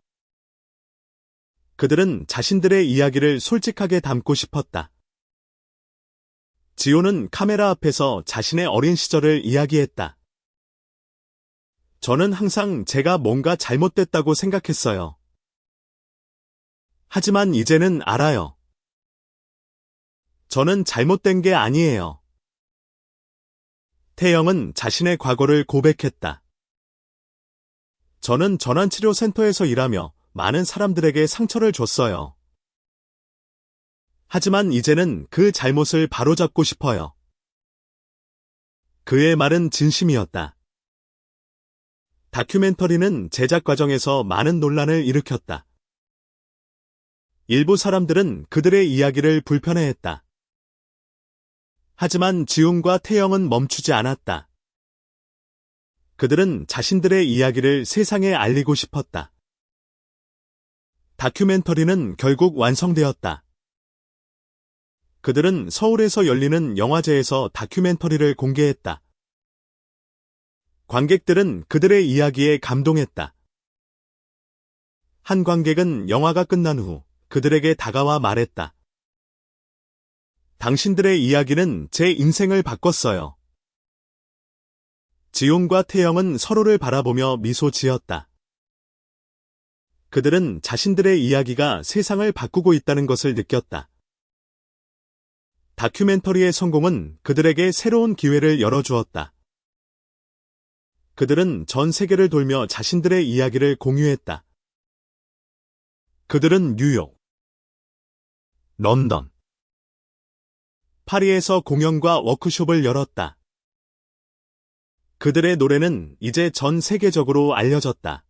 그들은 자신들의 이야기를 솔직하게 담고 싶었다. 지훈은 카메라 앞에서 자신의 어린 시절을 이야기했다. 저는 항상 제가 뭔가 잘못됐다고 생각했어요. 하지만 이제는 알아요. 저는 잘못된 게 아니에요. 태영은 자신의 과거를 고백했다. 저는 전환치료센터에서 일하며 많은 사람들에게 상처를 줬어요. 하지만 이제는 그 잘못을 바로잡고 싶어요. 그의 말은 진심이었다. 다큐멘터리는 제작 과정에서 많은 논란을 일으켰다. 일부 사람들은 그들의 이야기를 불편해했다. 하지만 지훈과 태영은 멈추지 않았다. 그들은 자신들의 이야기를 세상에 알리고 싶었다. 다큐멘터리는 결국 완성되었다. 그들은 서울에서 열리는 영화제에서 다큐멘터리를 공개했다. 관객들은 그들의 이야기에 감동했다. 한 관객은 영화가 끝난 후 그들에게 다가와 말했다. 당신들의 이야기는 제 인생을 바꿨어요. 지훈과 태영은 서로를 바라보며 미소 지었다. 그들은 자신들의 이야기가 세상을 바꾸고 있다는 것을 느꼈다. 다큐멘터리의 성공은 그들에게 새로운 기회를 열어주었다. 그들은 전 세계를 돌며 자신들의 이야기를 공유했다. 그들은 뉴욕, 런던, 파리에서 공연과 워크숍을 열었다. 그들의 노래는 이제 전 세계적으로 알려졌다.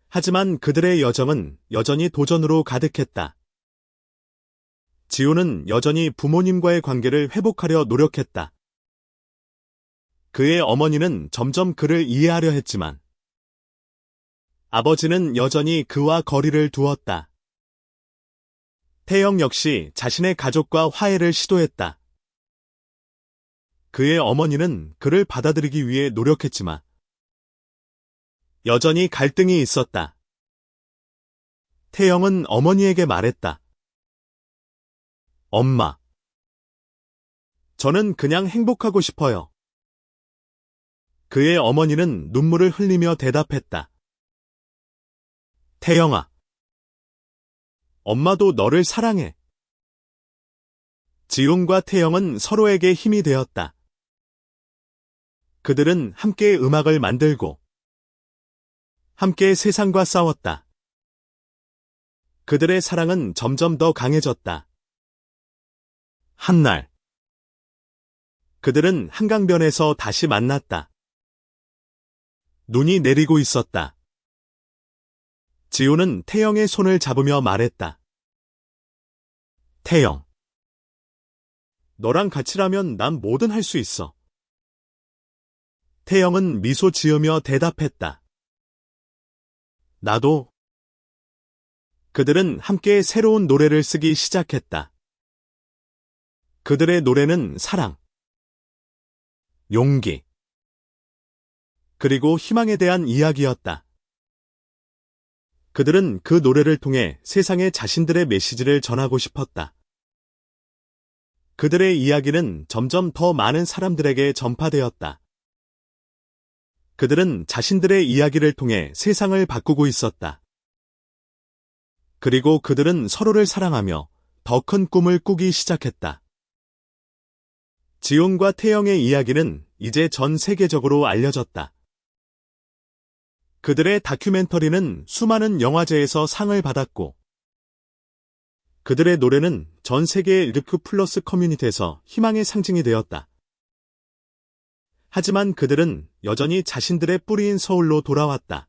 하지만 그들의 여정은 여전히 도전으로 가득했다. 지훈은 여전히 부모님과의 관계를 회복하려 노력했다. 그의 어머니는 점점 그를 이해하려 했지만 아버지는 여전히 그와 거리를 두었다. 태영 역시 자신의 가족과 화해를 시도했다. 그의 어머니는 그를 받아들이기 위해 노력했지만 여전히 갈등이 있었다. 태영은 어머니에게 말했다. 엄마, 저는 그냥 행복하고 싶어요. 그의 어머니는 눈물을 흘리며 대답했다. 태영아, 엄마도 너를 사랑해. 지훈과 태영은 서로에게 힘이 되었다. 그들은 함께 음악을 만들고 함께 세상과 싸웠다. 그들의 사랑은 점점 더 강해졌다. 한날, 그들은 한강변에서 다시 만났다. 눈이 내리고 있었다. 지훈은 태영의 손을 잡으며 말했다. 태영, 너랑 같이라면 난 뭐든 할 수 있어. 태영은 미소 지으며 대답했다. 나도. 그들은 함께 새로운 노래를 쓰기 시작했다. 그들의 노래는 사랑, 용기, 그리고 희망에 대한 이야기였다. 그들은 그 노래를 통해 세상에 자신들의 메시지를 전하고 싶었다. 그들의 이야기는 점점 더 많은 사람들에게 전파되었다. 그들은 자신들의 이야기를 통해 세상을 바꾸고 있었다. 그리고 그들은 서로를 사랑하며 더 큰 꿈을 꾸기 시작했다. 지훈과 태영의 이야기는 이제 전 세계적으로 알려졌다. 그들의 다큐멘터리는 수많은 영화제에서 상을 받았고, 그들의 노래는 전 세계의 르크 플러스 커뮤니티에서 희망의 상징이 되었다. 하지만 그들은 여전히 자신들의 뿌리인 서울로 돌아왔다.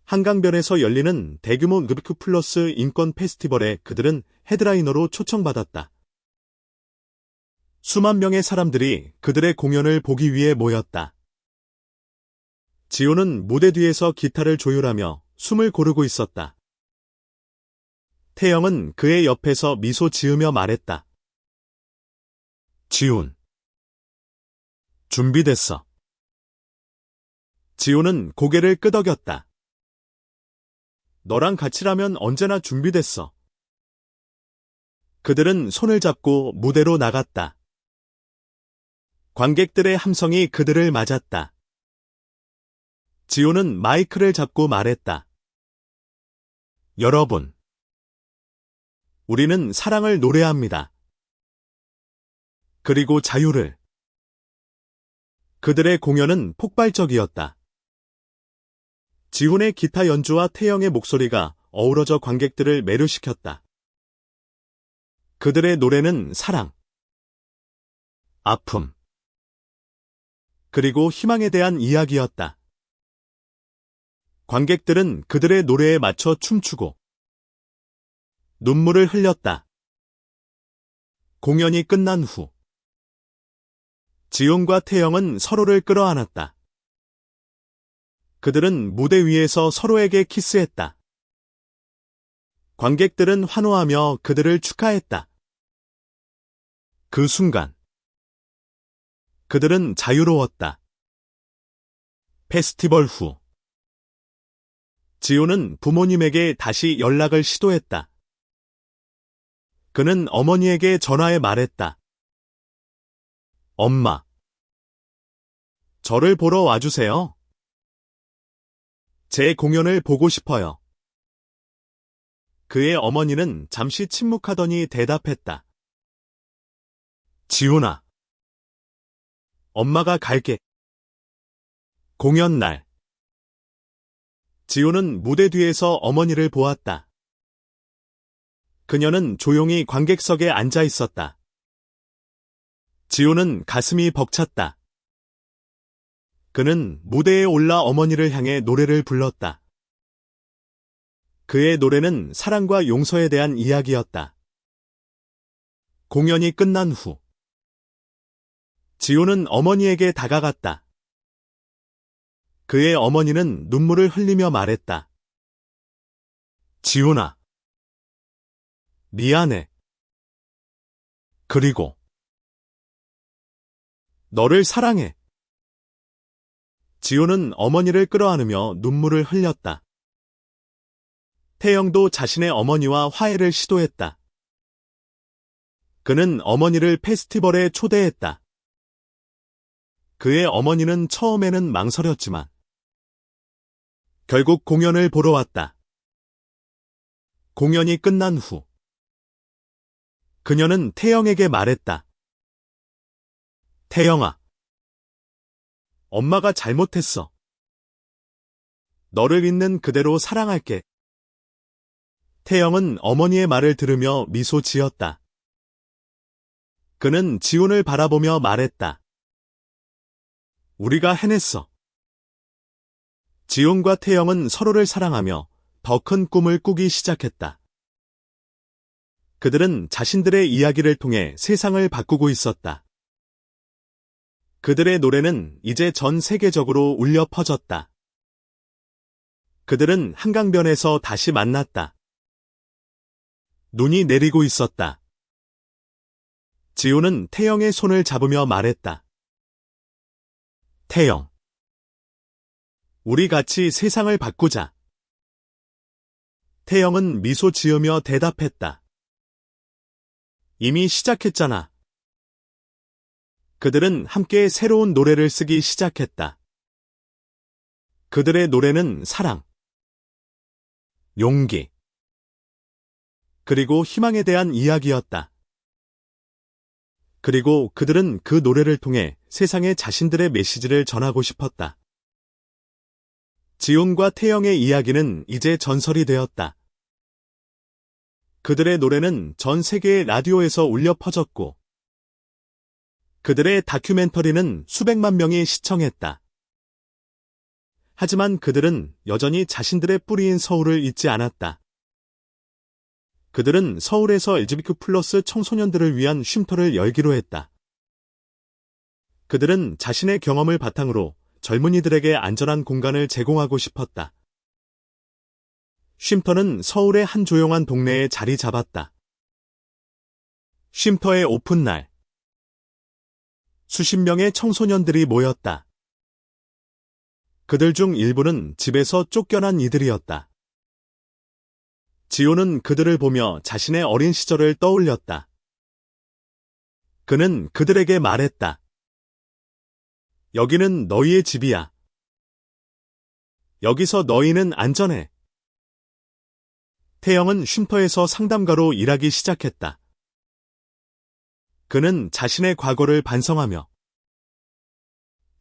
한강변에서 열리는 대규모 르크 플러스 인권 페스티벌에 그들은 헤드라이너로 초청받았다. 수만 명의 사람들이 그들의 공연을 보기 위해 모였다. 지훈은 무대 뒤에서 기타를 조율하며 숨을 고르고 있었다. 태영은 그의 옆에서 미소 지으며 말했다. 지훈, 준비됐어. 지훈은 고개를 끄덕였다. 너랑 같이라면 언제나 준비됐어. 그들은 손을 잡고 무대로 나갔다. 관객들의 함성이 그들을 맞았다. 지훈은 마이크를 잡고 말했다. 여러분, 우리는 사랑을 노래합니다. 그리고 자유를. 그들의 공연은 폭발적이었다. 지훈의 기타 연주와 태영의 목소리가 어우러져 관객들을 매료시켰다. 그들의 노래는 사랑, 아픔, 그리고 희망에 대한 이야기였다. 관객들은 그들의 노래에 맞춰 춤추고 눈물을 흘렸다. 공연이 끝난 후 지훈과 태영은 서로를 끌어안았다. 그들은 무대 위에서 서로에게 키스했다. 관객들은 환호하며 그들을 축하했다. 그 순간 그들은 자유로웠다. 페스티벌 후 지호는 부모님에게 다시 연락을 시도했다. 그는 어머니에게 전화해 말했다. 엄마, 저를 보러 와주세요. 제 공연을 보고 싶어요. 그의 어머니는 잠시 침묵하더니 대답했다. 지훈아, 엄마가 갈게. 공연 날. 지훈은 무대 뒤에서 어머니를 보았다. 그녀는 조용히 관객석에 앉아 있었다. 지훈은 가슴이 벅찼다. 그는 무대에 올라 어머니를 향해 노래를 불렀다. 그의 노래는 사랑과 용서에 대한 이야기였다. 공연이 끝난 후 지호는 어머니에게 다가갔다. 그의 어머니는 눈물을 흘리며 말했다. 지훈아, 미안해. 그리고 너를 사랑해. 지호는 어머니를 끌어안으며 눈물을 흘렸다. 태영도 자신의 어머니와 화해를 시도했다. 그는 어머니를 페스티벌에 초대했다. 그의 어머니는 처음에는 망설였지만 결국 공연을 보러 왔다. 공연이 끝난 후 그녀는 태영에게 말했다. 태영아, 엄마가 잘못했어. 너를 있는 그대로 사랑할게. 태영은 어머니의 말을 들으며 미소 지었다. 그는 지훈을 바라보며 말했다. 우리가 해냈어. 지훈과 태영은 서로를 사랑하며 더 큰 꿈을 꾸기 시작했다. 그들은 자신들의 이야기를 통해 세상을 바꾸고 있었다. 그들의 노래는 이제 전 세계적으로 울려 퍼졌다. 그들은 한강변에서 다시 만났다. 눈이 내리고 있었다. 지훈은 태영의 손을 잡으며 말했다. 태영, 우리 같이 세상을 바꾸자. 태영은 미소 지으며 대답했다. 이미 시작했잖아. 그들은 함께 새로운 노래를 쓰기 시작했다. 그들의 노래는 사랑, 용기, 그리고 희망에 대한 이야기였다. 그리고 그들은 그 노래를 통해 세상에 자신들의 메시지를 전하고 싶었다. 지훈과 태영의 이야기는 이제 전설이 되었다. 그들의 노래는 전 세계의 라디오에서 울려 퍼졌고 그들의 다큐멘터리는 수백만 명이 시청했다. 하지만 그들은 여전히 자신들의 뿌리인 서울을 잊지 않았다. 그들은 서울에서 LGBTQ+ 청소년들을 위한 쉼터를 열기로 했다. 그들은 자신의 경험을 바탕으로 젊은이들에게 안전한 공간을 제공하고 싶었다. 쉼터는 서울의 한 조용한 동네에 자리 잡았다. 쉼터의 오픈날. 수십 명의 청소년들이 모였다. 그들 중 일부는 집에서 쫓겨난 이들이었다. 지호는 그들을 보며 자신의 어린 시절을 떠올렸다. 그는 그들에게 말했다. 여기는 너희의 집이야. 여기서 너희는 안전해. 태영은 쉼터에서 상담가로 일하기 시작했다. 그는 자신의 과거를 반성하며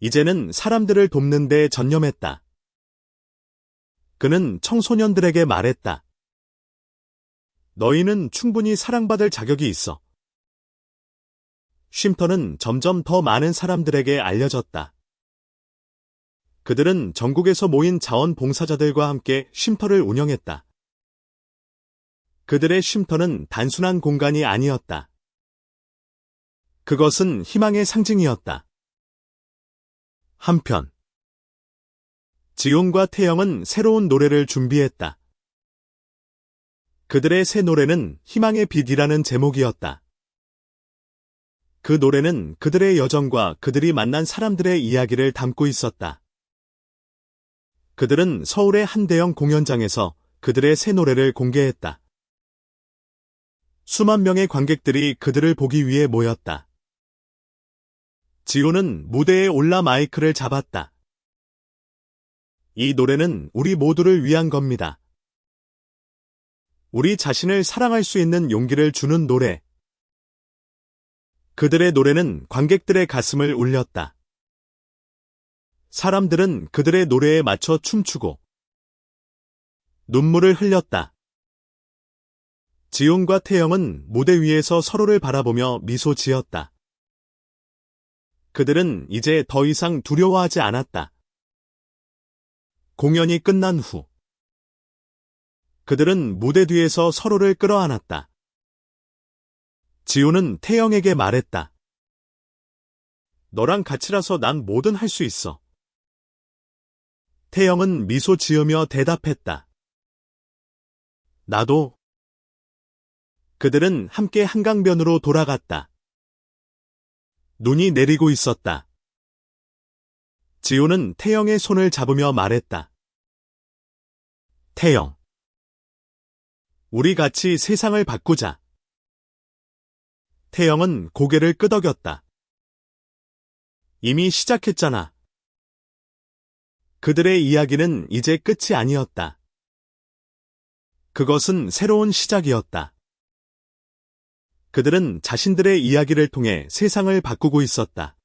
이제는 사람들을 돕는 데 전념했다. 그는 청소년들에게 말했다. 너희는 충분히 사랑받을 자격이 있어. 쉼터는 점점 더 많은 사람들에게 알려졌다. 그들은 전국에서 모인 자원봉사자들과 함께 쉼터를 운영했다. 그들의 쉼터는 단순한 공간이 아니었다. 그것은 희망의 상징이었다. 한편 지훈과 태영은 새로운 노래를 준비했다. 그들의 새 노래는 희망의 빛이라는 제목이었다. 그 노래는 그들의 여정과 그들이 만난 사람들의 이야기를 담고 있었다. 그들은 서울의 한 대형 공연장에서 그들의 새 노래를 공개했다. 수만 명의 관객들이 그들을 보기 위해 모였다. 지호는 무대에 올라 마이크를 잡았다. 이 노래는 우리 모두를 위한 겁니다. 우리 자신을 사랑할 수 있는 용기를 주는 노래. 그들의 노래는 관객들의 가슴을 울렸다. 사람들은 그들의 노래에 맞춰 춤추고 눈물을 흘렸다. 지훈과 태영은 무대 위에서 서로를 바라보며 미소 지었다. 그들은 이제 더 이상 두려워하지 않았다. 공연이 끝난 후 그들은 무대 뒤에서 서로를 끌어안았다. 지훈은 태영에게 말했다. 너랑 같이라서 난 뭐든 할 수 있어. 태영은 미소 지으며 대답했다. 나도. 그들은 함께 한강변으로 돌아갔다. 눈이 내리고 있었다. 지호는 태영의 손을 잡으며 말했다. 태영. 우리 같이 세상을 바꾸자. 태영은 고개를 끄덕였다. 이미 시작했잖아. 그들의 이야기는 이제 끝이 아니었다. 그것은 새로운 시작이었다. 그들은 자신들의 이야기를 통해 세상을 바꾸고 있었다.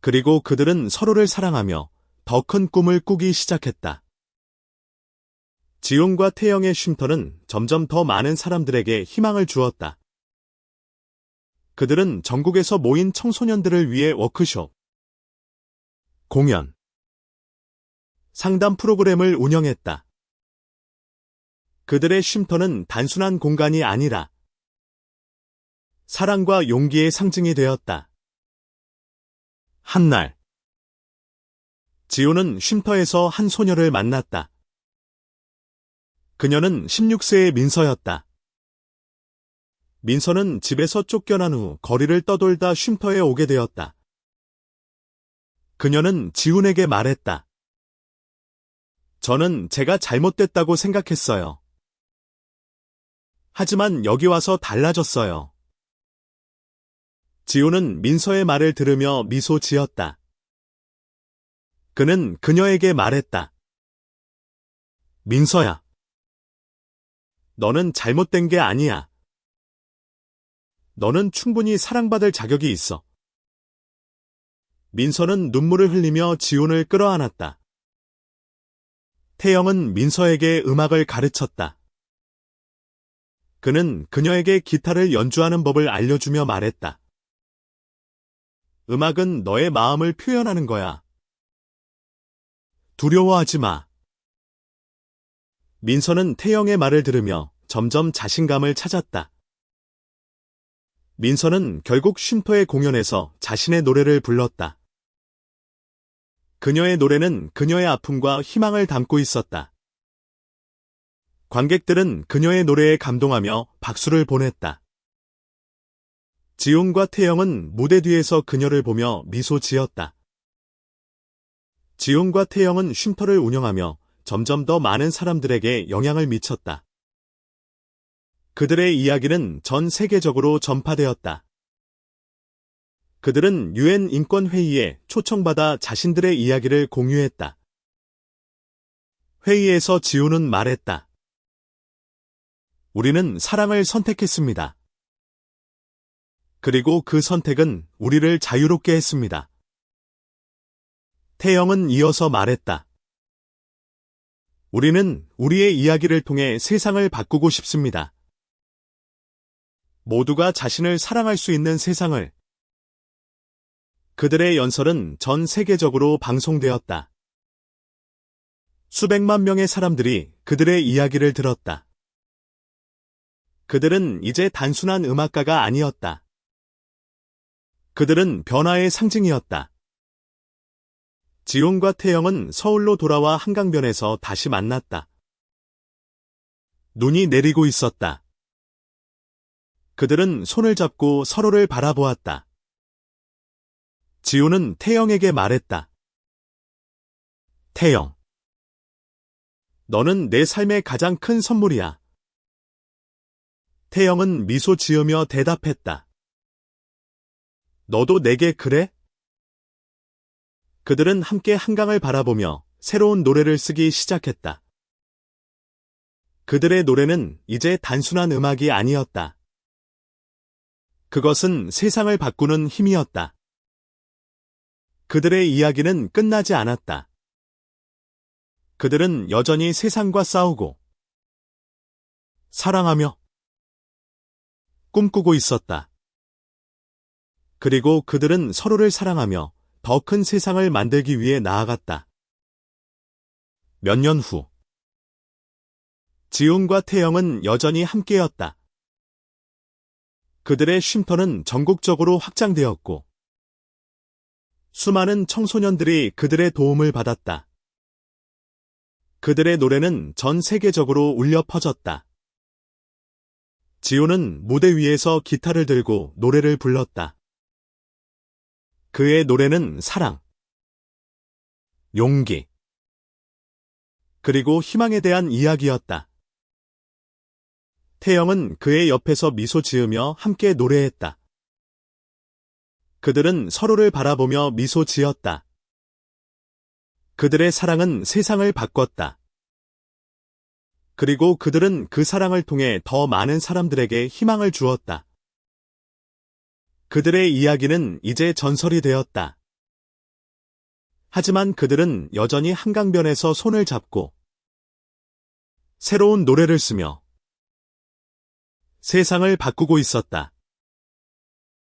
그리고 그들은 서로를 사랑하며 더 큰 꿈을 꾸기 시작했다. 지훈과 태영의 쉼터는 점점 더 많은 사람들에게 희망을 주었다. 그들은 전국에서 모인 청소년들을 위해 워크숍, 공연, 상담 프로그램을 운영했다. 그들의 쉼터는 단순한 공간이 아니라 사랑과 용기의 상징이 되었다. 한날, 지호는 쉼터에서 한 소녀를 만났다. 그녀는 16세의 민서였다. 민서는 집에서 쫓겨난 후 거리를 떠돌다 쉼터에 오게 되었다. 그녀는 지훈에게 말했다. 저는 제가 잘못됐다고 생각했어요. 하지만 여기 와서 달라졌어요. 지훈은 민서의 말을 들으며 미소 지었다. 그는 그녀에게 말했다. 민서야. 너는 잘못된 게 아니야. 너는 충분히 사랑받을 자격이 있어. 민서는 눈물을 흘리며 지훈을 끌어안았다. 태영은 민서에게 음악을 가르쳤다. 그는 그녀에게 기타를 연주하는 법을 알려주며 말했다. 음악은 너의 마음을 표현하는 거야. 두려워하지 마. 민서는 태영의 말을 들으며 점점 자신감을 찾았다. 민서는 결국 쉼터의 공연에서 자신의 노래를 불렀다. 그녀의 노래는 그녀의 아픔과 희망을 담고 있었다. 관객들은 그녀의 노래에 감동하며 박수를 보냈다. 지훈과 태영은 무대 뒤에서 그녀를 보며 미소 지었다. 지훈과 태영은 쉼터를 운영하며 점점 더 많은 사람들에게 영향을 미쳤다. 그들의 이야기는 전 세계적으로 전파되었다. 그들은 유엔 인권회의에 초청받아 자신들의 이야기를 공유했다. 회의에서 지훈은 말했다. 우리는 사랑을 선택했습니다. 그리고 그 선택은 우리를 자유롭게 했습니다. 태영은 이어서 말했다. 우리는 우리의 이야기를 통해 세상을 바꾸고 싶습니다. 모두가 자신을 사랑할 수 있는 세상을. 그들의 연설은 전 세계적으로 방송되었다. 수백만 명의 사람들이 그들의 이야기를 들었다. 그들은 이제 단순한 음악가가 아니었다. 그들은 변화의 상징이었다. 지훈과 태영은 서울로 돌아와 한강변에서 다시 만났다. 눈이 내리고 있었다. 그들은 손을 잡고 서로를 바라보았다. 지훈은 태영에게 말했다. 태영. 너는 내 삶의 가장 큰 선물이야. 태영은 미소 지으며 대답했다. 너도 내게 그래? 그들은 함께 한강을 바라보며 새로운 노래를 쓰기 시작했다. 그들의 노래는 이제 단순한 음악이 아니었다. 그것은 세상을 바꾸는 힘이었다. 그들의 이야기는 끝나지 않았다. 그들은 여전히 세상과 싸우고 사랑하며 꿈꾸고 있었다. 그리고 그들은 서로를 사랑하며 더 큰 세상을 만들기 위해 나아갔다. 몇 년 후, 지훈과 태영은 여전히 함께였다. 그들의 쉼터는 전국적으로 확장되었고, 수많은 청소년들이 그들의 도움을 받았다. 그들의 노래는 전 세계적으로 울려 퍼졌다. 지훈은 무대 위에서 기타를 들고 노래를 불렀다. 그의 노래는 사랑, 용기, 그리고 희망에 대한 이야기였다. 태영은 그의 옆에서 미소 지으며 함께 노래했다. 그들은 서로를 바라보며 미소 지었다. 그들의 사랑은 세상을 바꿨다. 그리고 그들은 그 사랑을 통해 더 많은 사람들에게 희망을 주었다. 그들의 이야기는 이제 전설이 되었다. 하지만 그들은 여전히 한강변에서 손을 잡고 새로운 노래를 쓰며 세상을 바꾸고 있었다.